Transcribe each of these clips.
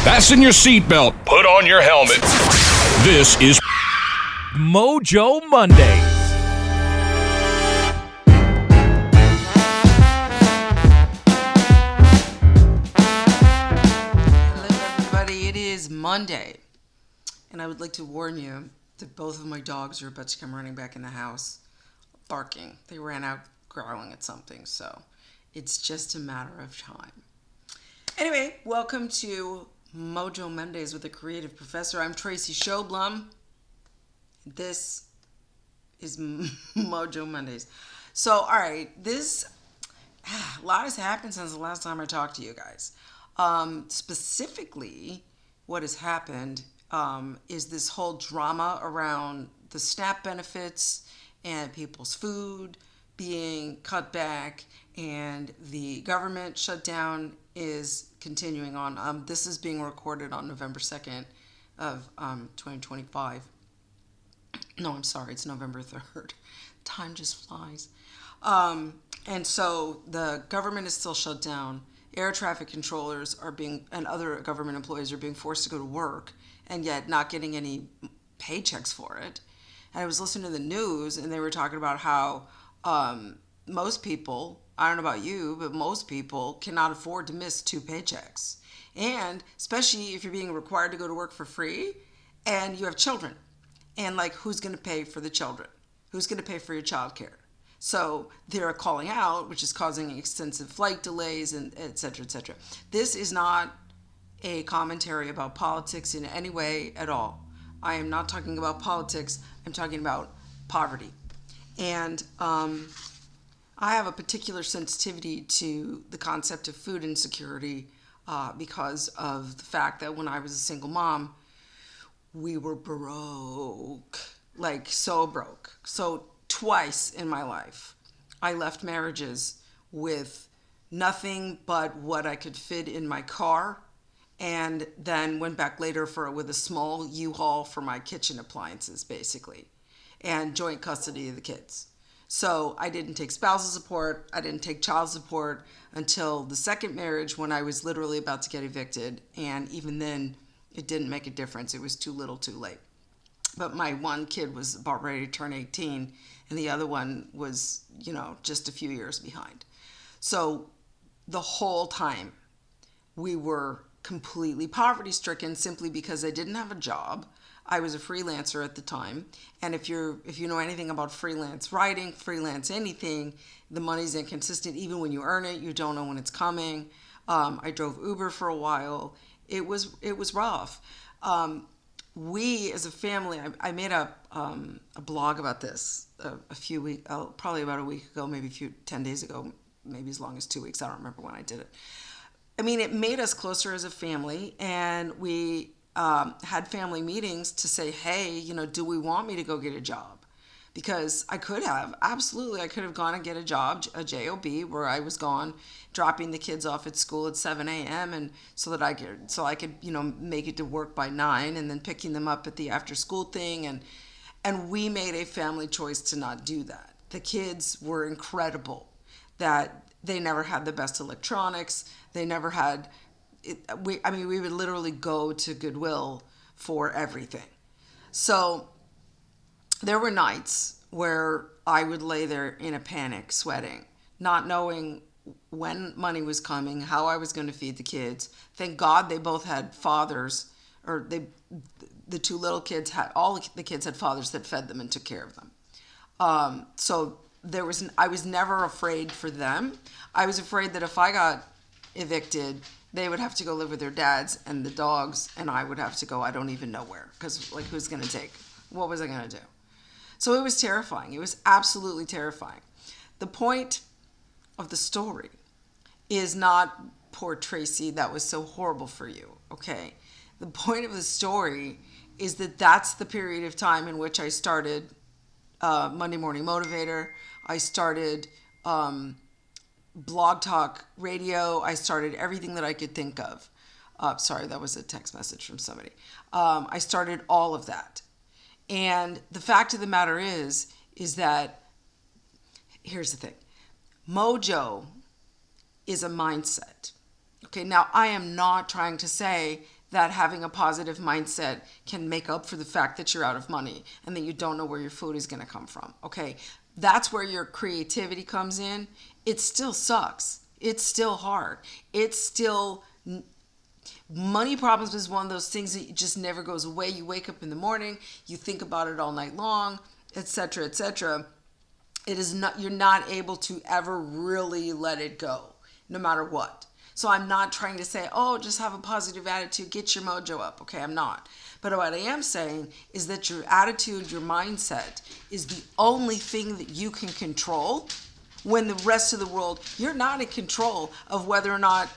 Fasten your seatbelt. Put on your helmet. This is Mojo Mondays. Hello, everybody. It is Monday, and I would like to warn you that both of my dogs are about to come running back in the house, barking. They ran out growling at something, so it's just a matter of time. Anyway, welcome to Mojo Mondays with the Creative Professor. I'm Tracy Schoblum. This is Mojo Mondays. So, all right, a lot has happened since the last time I talked to you guys. Specifically, what has happened is this whole drama around the SNAP benefits and people's food being cut back, and the government shutdown is continuing on. This is being recorded on November 2nd of 2025. No, I'm sorry, it's November 3rd. Time just flies. And so the government is still shut down. Air traffic controllers and other government employees are being forced to go to work, and yet not getting any paychecks for it. And I was listening to the news, and they were talking about how most people, I don't know about you, but most people cannot afford to miss 2 paychecks. And especially if you're being required to go to work for free and you have children. And who's going to pay for the children? Who's going to pay for your childcare? So they're calling out, which is causing extensive flight delays and et cetera, et cetera. This is not a commentary about politics in any way at all. I am not talking about politics. I'm talking about poverty. And I have a particular sensitivity to the concept of food insecurity because of the fact that when I was a single mom, we were broke, so broke. So twice in my life, I left marriages with nothing but what I could fit in my car, and then went back later with a small U-Haul for my kitchen appliances, basically, and joint custody of the kids. So I didn't take spousal support. I didn't take child support until the second marriage, when I was literally about to get evicted. And even then, it didn't make a difference. It was too little too late. But my one kid was about ready to turn 18, and the other one was, just a few years behind. So the whole time we were completely poverty stricken simply because I didn't have a job. I was a freelancer at the time, and if you know anything about freelance writing, freelance anything, the money's inconsistent. Even when you earn it, you don't know when it's coming. I drove Uber for a while. It was rough. We as a family, I made a blog about this a few weeks, probably about a week ago, maybe 10 days ago, maybe as long as 2 weeks. I don't remember when I did it. I mean, it made us closer as a family, and we had family meetings to say, hey, do we want me to go get a job? Because I could have gone and get a job, a job, where I was gone, dropping the kids off at school at 7 a.m. and so I could make it to work by 9, and then picking them up at the after school thing, and we made a family choice to not do that. The kids were incredible, that they never had the best electronics. They never had we would literally go to Goodwill for everything. So there were nights where I would lay there in a panic, sweating, not knowing when money was coming, how I was going to feed the kids. Thank God they both had fathers, or the 2 little kids all the kids had fathers that fed them and took care of them. So I was never afraid for them. I was afraid that if I got evicted, they would have to go live with their dads and the dogs, and I would have to go I don't even know where, because who's going to take? What was I going to do? So it was terrifying. It was absolutely terrifying. The point of the story is not, poor Tracy, that was so horrible for you, okay? The point of the story is that that's the period of time in which I started Monday Morning Motivator. I started Blog Talk Radio. I started everything that I could think of. Sorry, that was a text message from somebody. I started all of that. And the fact of the matter is that, here's the thing. Mojo is a mindset. Okay, now I am not trying to say that having a positive mindset can make up for the fact that you're out of money and that you don't know where your food is going to come from. Okay, that's where your creativity comes in. It still sucks. It's still hard. It's still, money problems is one of those things that just never goes away. You wake up in the morning, you think about it all night long, etc., etc. It is not, you're not able to ever really let it go, no matter what. So I'm not trying to say, oh, just have a positive attitude, get your mojo up. Okay, I'm not. But what I am saying is that your attitude, your mindset is the only thing that you can control, when the rest of the world, you're not in control of whether or not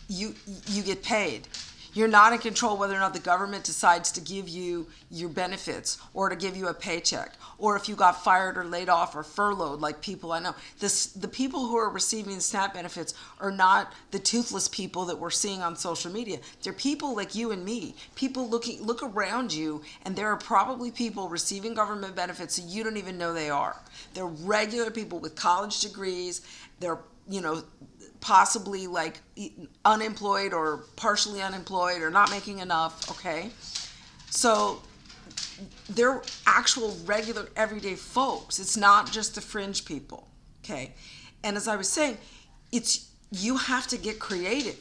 you get paid. You're not in control whether or not the government decides to give you your benefits or to give you a paycheck, or if you got fired or laid off or furloughed, like people I know. The people who are receiving SNAP benefits are not the toothless people that we're seeing on social media. They're people like you and me. People look around you, and there are probably people receiving government benefits that you don't even know they are. They're regular people with college degrees. They're, possibly like unemployed or partially unemployed or not making enough, okay? So they're actual regular everyday folks. It's not just the fringe people, okay? And as I was saying, you have to get creative.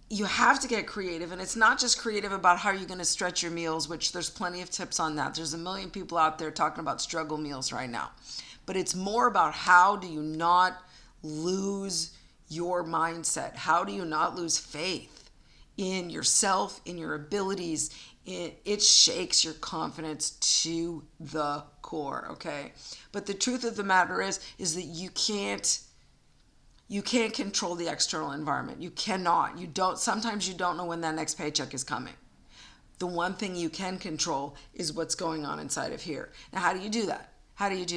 You have to get creative, and it's not just creative about how you're going to stretch your meals, which there's plenty of tips on that. There's a million people out there talking about struggle meals right now. But it's more about how do you not lose your mindset? How do you not lose faith in yourself, in your abilities? It shakes your confidence to the core, okay? But the truth of the matter is that you can't control the external environment. You cannot. Sometimes you don't know when that next paycheck is coming. The one thing you can control is what's going on inside of here. Now, how do you do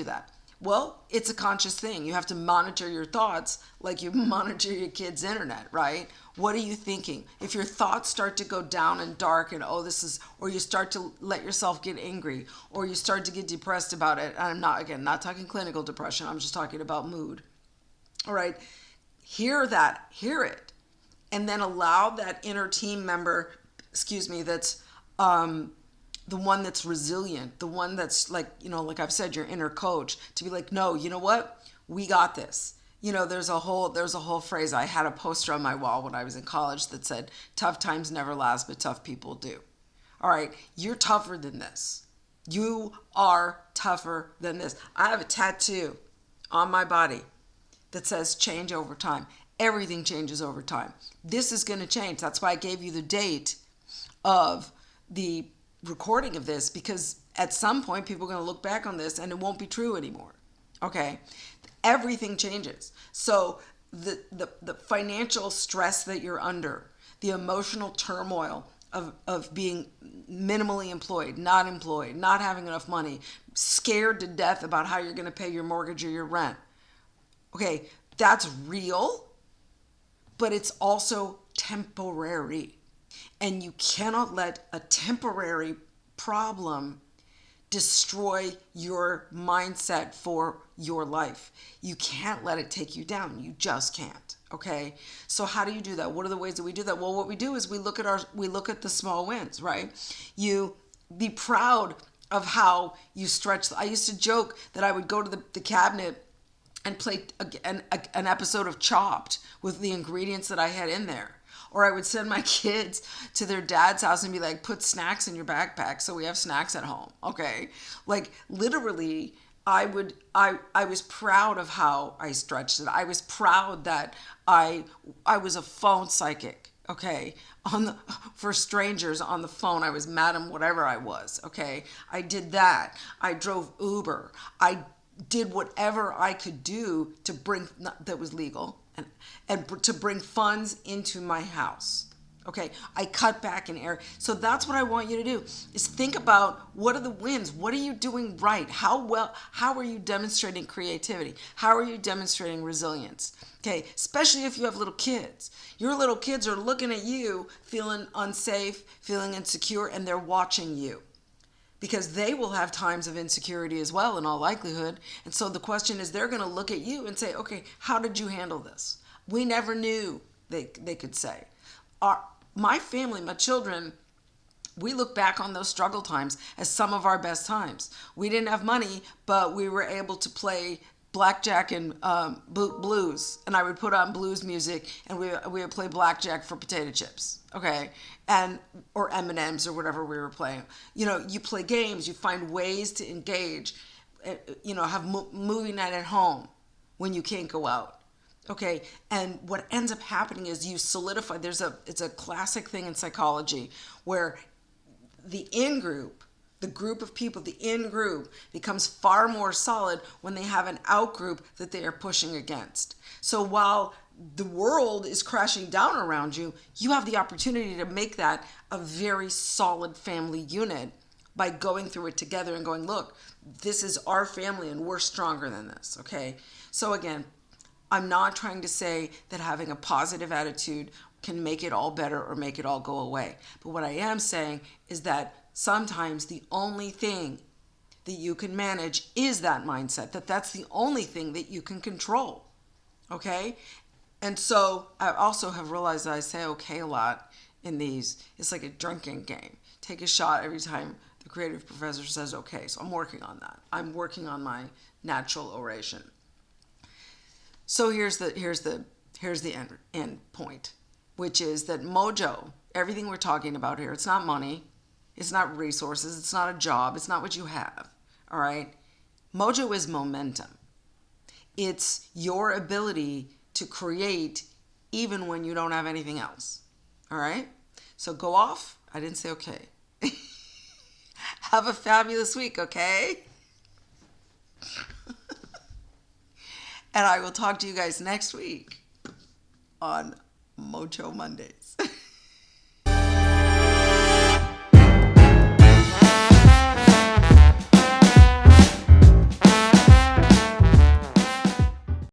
that? Well, it's a conscious thing. You have to monitor your thoughts like you monitor your kid's internet, right? What are you thinking? If your thoughts start to go down and dark and or you start to let yourself get angry, or you start to get depressed about it, and I'm not talking clinical depression, I'm just talking about mood. All right, hear it, and then allow that inner team member, that's the one that's resilient, the one that's like I've said, your inner coach, to be like, no, you know what? We got this. There's a whole phrase. I had a poster on my wall when I was in college that said, tough times never last, but tough people do. All right, you're tougher than this. You are tougher than this. I have a tattoo on my body that says change over time. Everything changes over time. This is going to change. That's why I gave you the date of the recording of this, because at some point people are going to look back on this and it won't be true anymore. Okay, everything changes. So the financial stress that you're under, the emotional turmoil of being minimally employed, not having enough money, scared to death about how you're going to pay your mortgage or your rent. Okay, that's real, but it's also temporary. And you cannot let a temporary problem destroy your mindset for your life. You can't let it take you down. You just can't. Okay. So how do you do that? What are the ways that we do that? Well, what we do is we look at the small wins, right? You be proud of how you stretch. I used to joke that I would go to the cabinet and play an episode of Chopped with the ingredients that I had in there. Or I would send my kids to their dad's house and be like, put snacks in your backpack so we have snacks at home. Okay. Like literally, I was proud of how I stretched it. I was proud that I was a phone psychic. Okay. For strangers on the phone, I was madam whatever I was. Okay. I did that. I drove Uber. I did whatever I could do to bring, that was legal, and to bring funds into my house. Okay, I cut back in air. So that's what I want you to do, is think about what are the wins? What are you doing right? How are you demonstrating creativity? How are you demonstrating resilience? Okay, especially if you have little kids. Your little kids are looking at you, feeling unsafe, feeling insecure, and they're watching you. Because they will have times of insecurity as well, in all likelihood. And so the question is, they're going to look at you and say, okay, how did you handle this? We never knew, they could say. my family, my children, we look back on those struggle times as some of our best times. We didn't have money, but we were able to play blackjack and blues, and I would put on blues music, and we would play blackjack for potato chips, okay, and or M&Ms or whatever we were playing. You play games, you find ways to engage, have movie night at home when you can't go out, okay. And what ends up happening is you solidify. It's a classic thing in psychology where the in-group, the group of people, the in-group becomes far more solid when they have an out-group that they are pushing against. So while the world is crashing down around you, you have the opportunity to make that a very solid family unit by going through it together and going, look, this is our family and we're stronger than this, okay? So again, I'm not trying to say that having a positive attitude can make it all better or make it all go away. But what I am saying is that sometimes the only thing that you can manage is that mindset, that's the only thing that you can control, okay? And so I also have realized that I say okay a lot in these. It's like a drinking game. Take a shot every time the creative professor says okay. So I'm working on that. I'm working on my natural oration. So here's the end point, which is that Mojo, everything we're talking about here, it's not money, it's not resources, it's not a job, it's not what you have, all right? Mojo is momentum. It's your ability to create even when you don't have anything else, all right? So go off. I didn't say okay. Have a fabulous week, okay? And I will talk to you guys next week on Mojo Mondays.